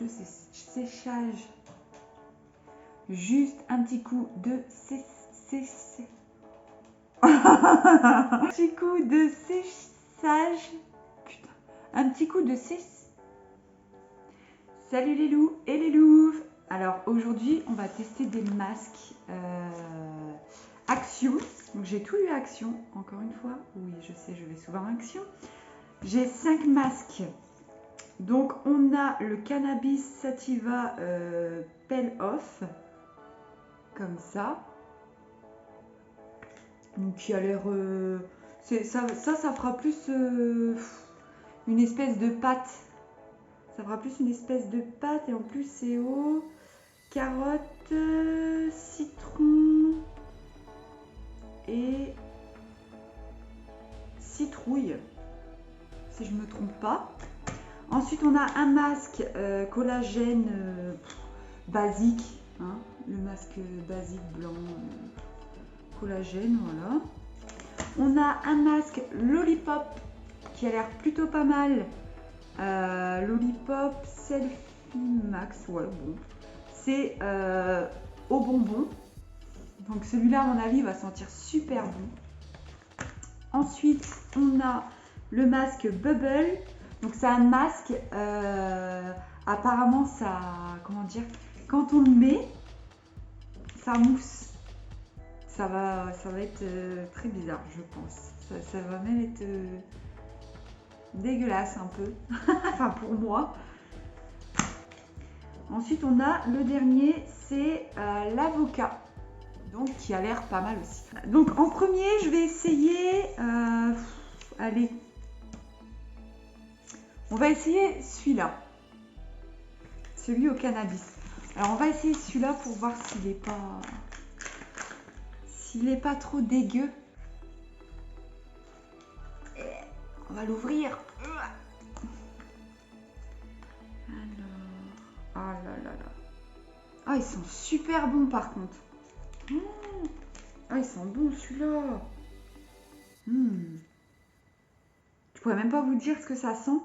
de séchage. Juste un petit coup de un petit coup de séchage. Putain. Un petit coup de Salut les loups et les louves. Alors aujourd'hui, on va tester des masques Action. Donc j'ai tout eu Action, encore une fois. Oui, je sais, je vais souvent Action. J'ai 5 masques. Donc on a le Cannabis Sativa Peel Off. Comme ça. Donc qui a l'air... ça fera plus une espèce de pâte. Ça fera plus une espèce de pâte. Et en plus c'est au carotte, citron et citrouille. Si je ne me trompe pas. Ensuite on a un masque collagène basique. Hein, le masque basique blanc collagène, voilà. On a un masque Lollipop qui a l'air plutôt pas mal. Lollipop Selfie Max, ouais, bon. C'est au bonbon. Donc celui-là, à mon avis, va sentir super bon. Ensuite, on a le masque Bubble. Donc c'est un masque, apparemment, ça, comment dire, quand on le met, ça mousse. Ça va être très bizarre, je pense. Ça va même être dégueulasse un peu, enfin pour moi. Ensuite, on a le dernier, c'est l'avocat, donc qui a l'air pas mal aussi. Donc en premier, je vais essayer, allez, on va essayer celui-là, celui au cannabis. Alors on va essayer celui-là pour voir s'il est pas trop dégueu. On va l'ouvrir. Alors, oh là là là. Ah, ils sont super bons par contre. Ah, ils sont bons celui-là. Je pourrais même pas vous dire ce que ça sent.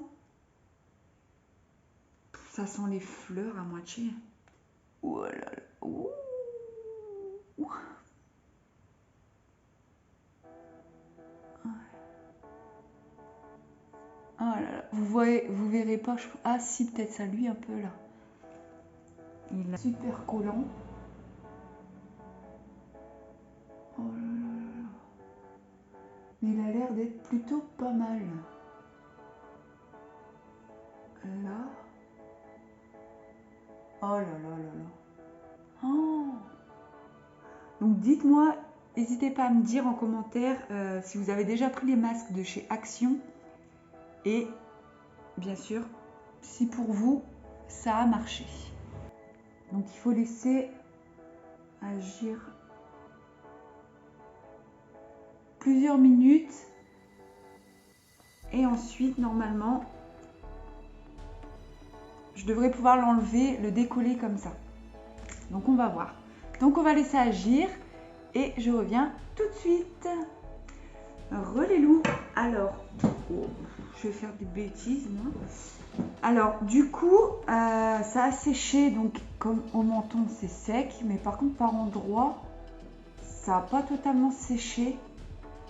Ça sent les fleurs à moitié. Oh là là. Ouh. Oh là là. Vous verrez pas. Ah si, peut-être ça lui un peu là. Il est super collant. Oh là là là. Il a l'air d'être plutôt pas mal. Là. Oh là là là là. Oh. Donc dites-moi, n'hésitez pas à me dire en commentaire si vous avez déjà pris les masques de chez Action. Et bien sûr, si pour vous, ça a marché. Donc il faut laisser agir plusieurs minutes. Et ensuite, normalement, je devrais pouvoir l'enlever, le décoller comme ça. Donc on va voir. Donc on va laisser agir et je reviens tout de suite. Les loups. Alors, je vais faire des bêtises moi. Alors du coup, ça a séché, donc comme au menton c'est sec, mais par contre par endroit, ça n'a pas totalement séché.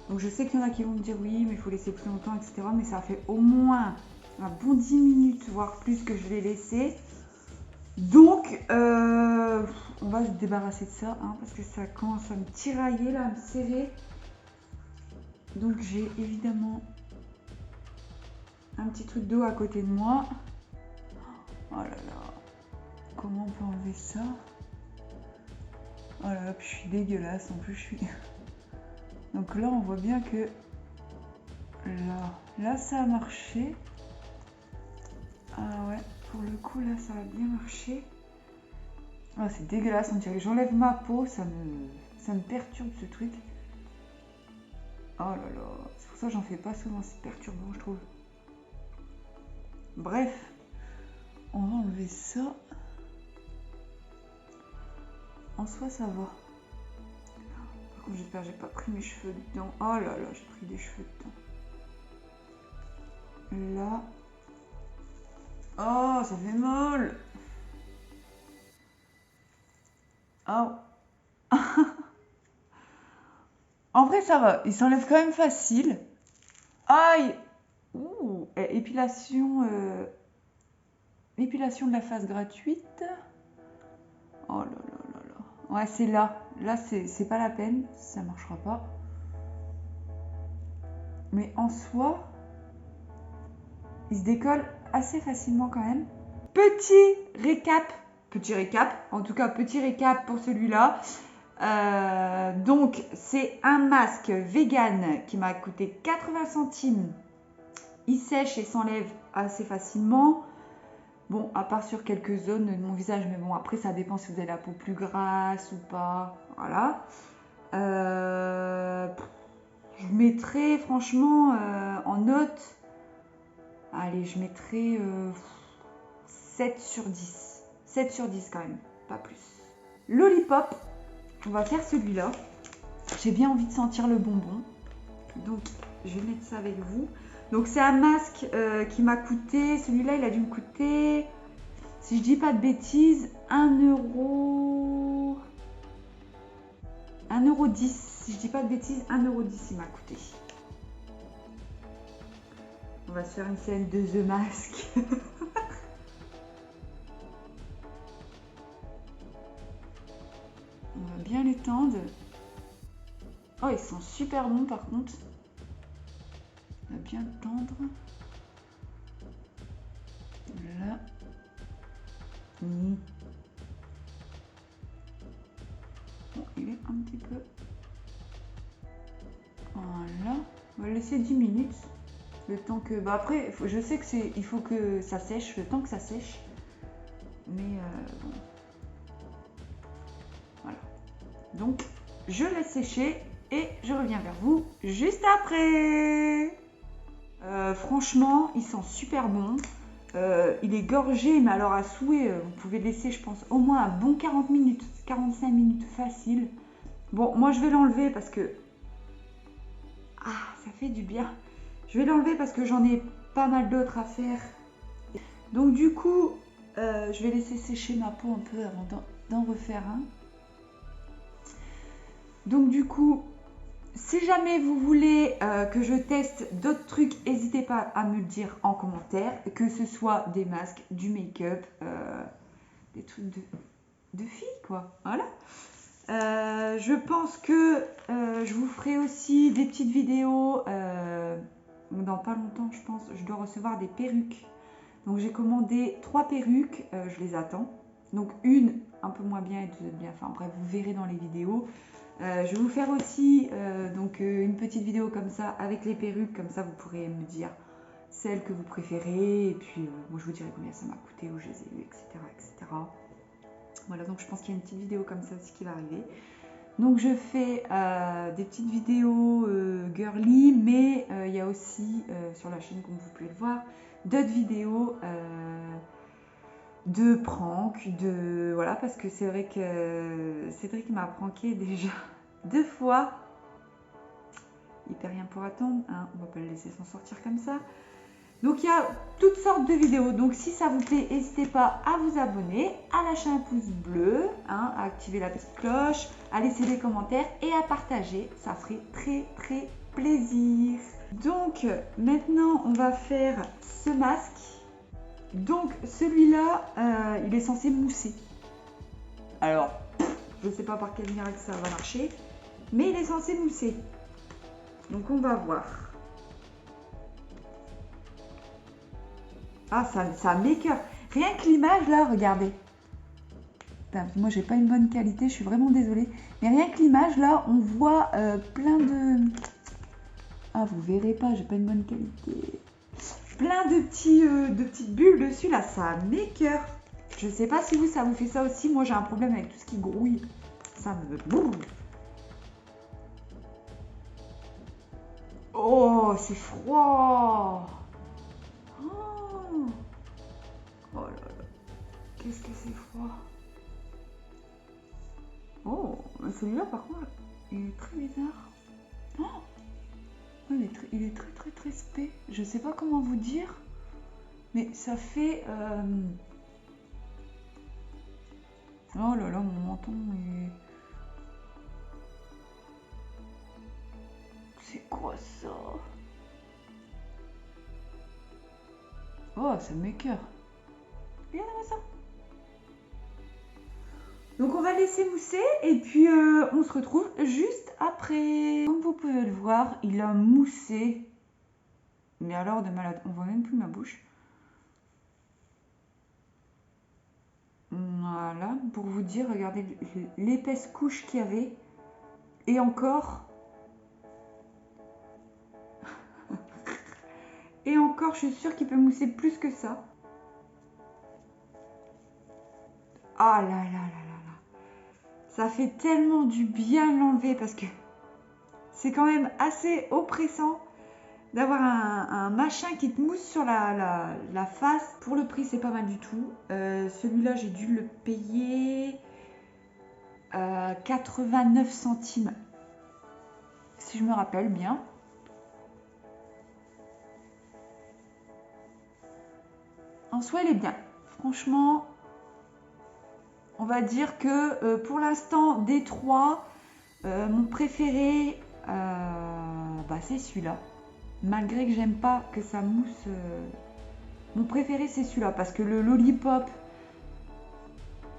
Donc je sais qu'il y en a qui vont me dire oui, mais il faut laisser plus longtemps, etc. Mais ça fait au moins un bon 10 minutes, voire plus que je l'ai laissé. Donc, on va se débarrasser de ça, hein, parce que ça commence à me tirailler, là, à me serrer. Donc j'ai évidemment un petit truc d'eau à côté de moi. Oh là là, comment on peut enlever ça? Oh là là, puis je suis dégueulasse, en plus je suis... Donc là, on voit bien que là ça a marché. Ah ouais, pour le coup, là, ça a bien marché. Oh, c'est dégueulasse, on dirait que j'enlève ma peau, ça me perturbe ce truc. Oh là là, c'est pour ça que j'en fais pas souvent, c'est perturbant, je trouve. Bref, on va enlever ça. En soi, ça va. Par contre, j'espère que j'ai pas pris mes cheveux dedans. Oh là là, j'ai pris des cheveux dedans. Là. Oh, ça fait mal. Oh. En vrai, ça va. Il s'enlève quand même facile. Aïe. Ouh. Épilation, épilation de la face gratuite. Oh là là là là. Ouais, c'est là. Là, c'est pas la peine. Ça marchera pas. Mais en soi, il se décolle assez facilement quand même. Petit récap, en tout cas petit récap pour celui-là. Donc c'est un masque vegan qui m'a coûté 80 centimes. Il sèche et s'enlève assez facilement. Bon, à part sur quelques zones de mon visage, mais bon, après ça dépend si vous avez la peau plus grasse ou pas. Voilà. Je mettrais franchement en note, allez, je mettrais 7 sur 10. 7 sur 10 quand même, pas plus. Lollipop, on va faire celui-là. J'ai bien envie de sentir le bonbon. Donc, je vais mettre ça avec vous. Donc, c'est un masque qui m'a coûté... Celui-là, il a dû me coûter, si je dis pas de bêtises, 1€... 1,10€. Si je dis pas de bêtises, 1,10€ il m'a coûté. On va se faire une scène de The Mask. On va bien l'étendre. Oh, ils sont super bons par contre. On va bien le tendre. Là. Bon, il est un petit peu... Voilà. On va le laisser 10 minutes. Le temps que... Bah après, je sais que c'est... Il faut que ça sèche, le temps que ça sèche. Mais bon. Voilà. Donc, je laisse sécher et je reviens vers vous juste après. Franchement, il sent super bon. Il est gorgé, mais alors à souhait, vous pouvez laisser, je pense, au moins un bon 40 minutes, 45 minutes facile. Bon, moi je vais l'enlever parce que... Ah, ça fait du bien. Je vais l'enlever parce que j'en ai pas mal d'autres à faire. Donc du coup, je vais laisser sécher ma peau un peu avant d'en refaire un. Donc du coup, si jamais vous voulez que je teste d'autres trucs, n'hésitez pas à me le dire en commentaire. Que ce soit des masques, du make-up, des trucs de filles quoi. Voilà. Je pense que je vous ferai aussi des petites vidéos. Dans pas longtemps, je pense, je dois recevoir des perruques. Donc j'ai commandé 3 perruques, je les attends. Donc une un peu moins bien et deux bien. Enfin bref, vous verrez dans les vidéos. Je vais vous faire aussi une petite vidéo comme ça avec les perruques. Comme ça, vous pourrez me dire celle que vous préférez. Et puis moi, je vous dirai combien ça m'a coûté, où je les ai eues, etc., etc. Voilà, donc je pense qu'il y a une petite vidéo comme ça aussi qui va arriver. Donc je fais des petites vidéos girly, mais il y a aussi sur la chaîne, comme vous pouvez le voir, d'autres vidéos de prank, voilà, parce que c'est vrai que Cédric m'a pranké déjà 2 fois. Il perd rien pour attendre, hein, on va pas le laisser s'en sortir comme ça. Donc il y a toutes sortes de vidéos, donc si ça vous plaît, n'hésitez pas à vous abonner, à lâcher un pouce bleu, hein, à activer la petite cloche, à laisser des commentaires et à partager, ça ferait très très plaisir. Donc maintenant on va faire ce masque. Donc celui-là, il est censé mousser. Alors, je ne sais pas par quel miracle ça va marcher, mais il est censé mousser. Donc on va voir. Ah, ça m'écoeure. Rien que l'image là, regardez. Putain, moi j'ai pas une bonne qualité, je suis vraiment désolée. Mais rien que l'image là, on voit plein de... Ah, vous verrez pas, j'ai pas une bonne qualité. Plein de petites bulles dessus là, ça m'écoeure. Je sais pas si vous, ça vous fait ça aussi. Moi j'ai un problème avec tout ce qui grouille. Ça me... Oh, c'est froid. Oh, oh là là. Qu'est-ce que c'est froid. Oh, celui-là par contre, il est très bizarre. Oh, il est très très très spé. Je sais pas comment vous dire. Mais ça fait... Oh là là, mon menton est... C'est quoi ça? Oh, ça m'écoeure. Regardez-moi ça. Donc on va laisser mousser et puis on se retrouve juste après. Comme vous pouvez le voir, il a moussé. Mais alors de malade, on voit même plus ma bouche. Voilà, pour vous dire, regardez l'épaisse couche qu'il y avait. Et encore. Et encore, je suis sûre qu'il peut mousser plus que ça. Ah là là là là là. Ça fait tellement du bien de l'enlever parce que c'est quand même assez oppressant d'avoir un machin qui te mousse sur la face. Pour le prix, c'est pas mal du tout. Celui-là, j'ai dû le payer 89 centimes. Si je me rappelle bien. En soi, il est bien. Franchement, on va dire que pour l'instant, des trois, mon préféré, c'est celui-là. Malgré que j'aime pas que ça mousse. Mon préféré, c'est celui-là. Parce que le Lollipop,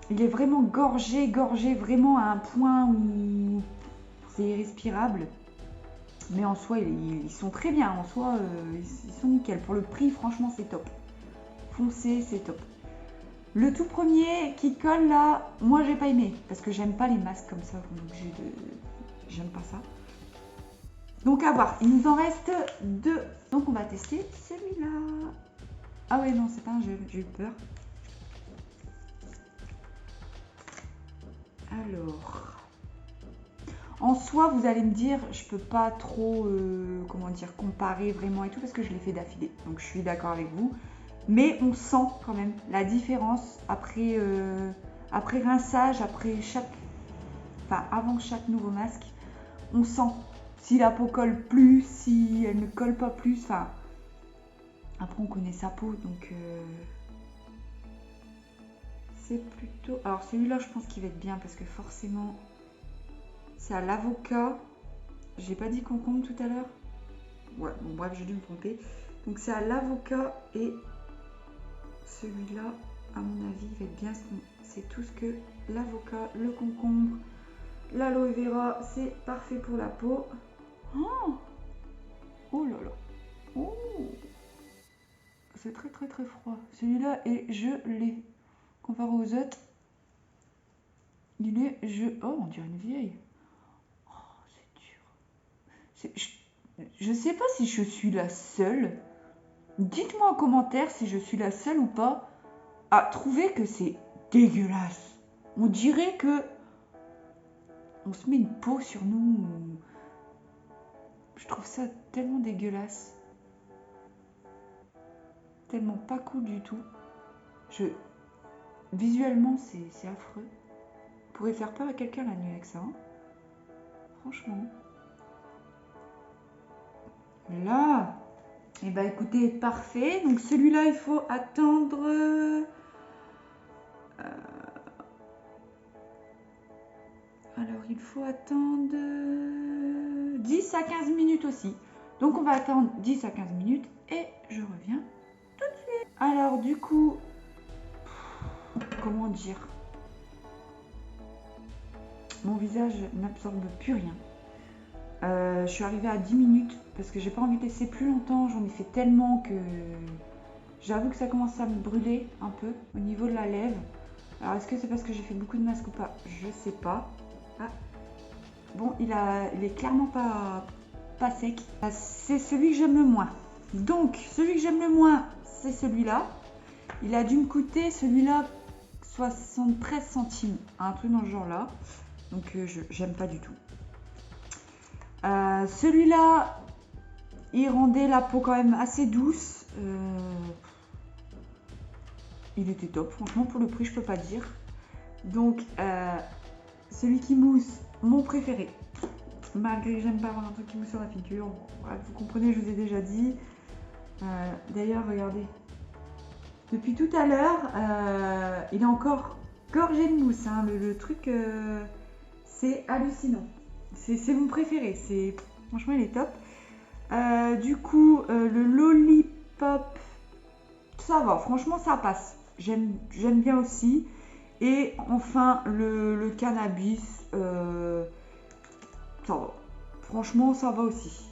il est vraiment gorgé, vraiment à un point où c'est irrespirable. Mais en soi, ils sont très bien. En soi, ils sont nickel. Pour le prix, franchement, c'est top. Foncé, c'est top. Le tout premier qui colle là, moi j'ai pas aimé. Parce que j'aime pas les masques comme ça. J'aime pas ça. Donc à voir. Il nous en reste 2. Donc on va tester celui-là. Ah ouais, non, c'est pas un gel. J'ai eu peur. Alors... En soi, vous allez me dire, je peux pas trop, comparer vraiment et tout parce que je l'ai fait d'affilée. Donc je suis d'accord avec vous. Mais on sent quand même la différence après rinçage, avant chaque nouveau masque. On sent si la peau colle plus, si elle ne colle pas plus. Enfin, après on connaît sa peau, donc c'est plutôt... Alors celui-là, je pense qu'il va être bien parce que forcément... C'est à l'avocat. J'ai pas dit concombre tout à l'heure. Ouais, bon bref, j'ai dû me tromper. Donc c'est à l'avocat et celui-là, à mon avis, il va être bien. C'est tout ce que l'avocat, le concombre, l'aloe vera, c'est parfait pour la peau. Oh, oh là là. Oh. C'est très très très froid. Celui-là est gelé. Comparé aux autres, il est gelé. Oh, on dirait une vieille. Je sais pas si je suis la seule. Dites-moi en commentaire si je suis la seule ou pas à trouver que c'est dégueulasse. On dirait que on se met une peau sur nous. Je trouve ça tellement dégueulasse. Tellement pas cool du tout. Visuellement, c'est affreux. On pourrait faire peur à quelqu'un la nuit avec ça. Hein. Franchement. Là, et bah écoutez, parfait. Donc celui-là, il faut attendre... Alors, il faut attendre 10 à 15 minutes aussi. Donc, on va attendre 10 à 15 minutes et je reviens tout de suite. Alors, du coup, comment dire? Mon visage n'absorbe plus rien. Je suis arrivée à 10 minutes parce que j'ai pas envie de laisser plus longtemps. J'en ai fait tellement que j'avoue que ça commence à me brûler un peu au niveau de la lèvre. Alors, est-ce que c'est parce que j'ai fait beaucoup de masques ou pas? Je sais pas. Ah. Bon, il est clairement pas sec. C'est celui que j'aime le moins. Donc, celui que j'aime le moins, c'est celui-là. Il a dû me coûter, celui-là, 73 centimes. Un truc dans ce genre-là. Donc, j'aime pas du tout. Celui-là, il rendait la peau quand même assez douce. Il était top. Franchement, pour le prix, je peux pas dire. Donc, celui qui mousse, mon préféré. Malgré que j'aime pas avoir un truc qui mousse sur la figure. Bref, vous comprenez, je vous ai déjà dit. D'ailleurs, regardez. Depuis tout à l'heure, il est encore gorgée de mousse, hein. Le truc, c'est hallucinant. C'est mon préféré, franchement il est top. Du coup, le lollipop, ça va, franchement ça passe. J'aime bien aussi. Et enfin, le cannabis, ça va. Franchement, ça va aussi.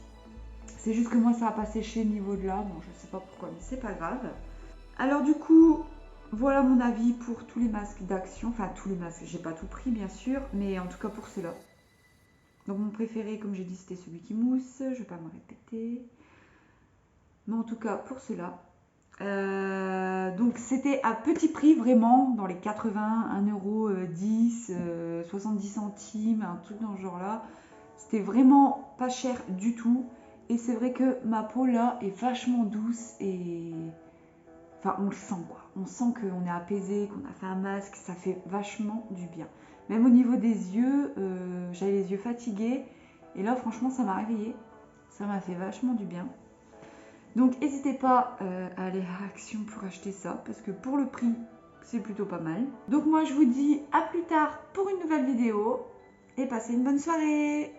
C'est juste que moi, ça a pas séché au niveau de là. Bon, je sais pas pourquoi, mais c'est pas grave. Alors du coup, voilà mon avis pour tous les masques d'action. Enfin, tous les masques, j'ai pas tout pris, bien sûr. Mais en tout cas, pour ceux-là. Donc mon préféré, comme j'ai dit, c'était celui qui mousse. Je vais pas me répéter. Mais en tout cas, pour ceux-là. Donc c'était à petit prix, vraiment, dans les 80, 1,10 €, 70 centimes, un truc dans ce genre-là. C'était vraiment pas cher du tout. Et c'est vrai que ma peau là est vachement douce et... Enfin, on le sent quoi. On sent qu'on est apaisé, qu'on a fait un masque, ça fait vachement du bien. Même au niveau des yeux, j'avais les yeux fatigués. Et là, franchement, ça m'a réveillée. Ça m'a fait vachement du bien. Donc, n'hésitez pas à aller à Action pour acheter ça. Parce que pour le prix, c'est plutôt pas mal. Donc, moi, je vous dis à plus tard pour une nouvelle vidéo. Et passez une bonne soirée!